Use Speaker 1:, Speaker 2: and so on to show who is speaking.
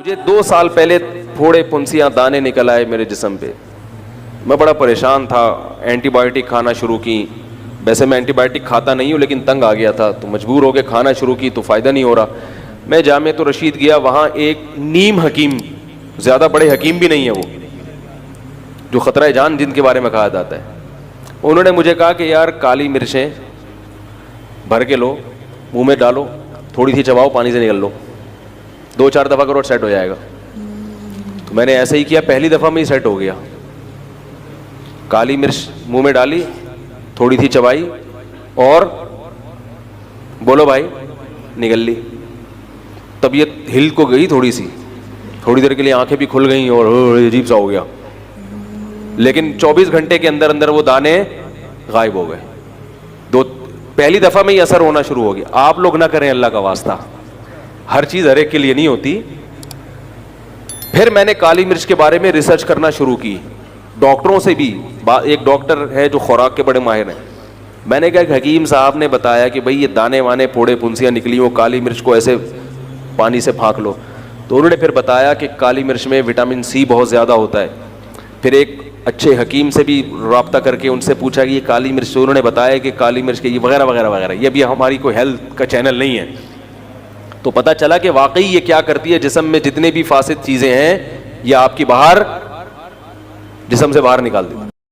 Speaker 1: मुझे 2 साल पहले थोड़े फुंसियाँ दाने निकल आए मेरे जिस्म पे। मैं बड़ा परेशान था, एंटीबायोटिक खाना शुरू की। वैसे मैं एंटीबायोटिक खाता नहीं हूँ, लेकिन तंग आ गया था तो मजबूर हो के खाना शुरू की तो फ़ायदा नहीं हो रहा। मैं जामे तो रशीद गया, वहाँ एक नीम हकीम, ज़्यादा बड़े हकीम भी नहीं है वो, जो ख़तरा जान जिनके बारे में कहा जाता है, उन्होंने मुझे कहा कि यार काली मिर्चें भर के लो, मुंह में डालो, थोड़ी सी चबाओ, पानी से निकल लो, 2-4 दफ़ा करो, सेट हो जाएगा। तो मैंने ऐसे ही किया, पहली दफ़ा में ही सेट हो गया। काली मिर्च मुंह में डाली, थोड़ी सी चबाई और बोलो भाई, निकल ली। तबीयत हिल को गई थोड़ी सी, थोड़ी देर के लिए आंखें भी खुल गई और अजीब सा हो गया, लेकिन 24 घंटे के अंदर अंदर वो दाने गायब हो गए। पहली दफ़ा में ही असर होना शुरू हो गया। आप लोग ना करें अल्लाह का वास्ता, हर चीज़ हर एक के लिए नहीं होती। फिर मैंने काली मिर्च के बारे में रिसर्च करना शुरू की, डॉक्टरों से भी। एक डॉक्टर है जो खुराक के बड़े माहिर हैं, मैंने कहा, एक हकीम साहब ने बताया कि भाई ये दाने वाने फोड़े फुंसियाँ निकली, वो काली मिर्च को ऐसे पानी से फाँक लो। तो उन्होंने फिर बताया कि काली मिर्च में विटामिन सी बहुत ज़्यादा होता है। फिर एक अच्छे हकीम से भी रब्ता करके उनसे पूछा कि ये काली मिर्च, तो उन्होंने बताया कि काली मिर्च के ये वगैरह वगैरह वगैरह। ये भी हमारी कोई हेल्थ का चैनल नहीं है, तो पता चला कि वाकई ये क्या करती है, जिस्म में जितने भी फासिद चीज़ें हैं ये आपकी बाहर, जिस्म से बाहर निकाल देती है।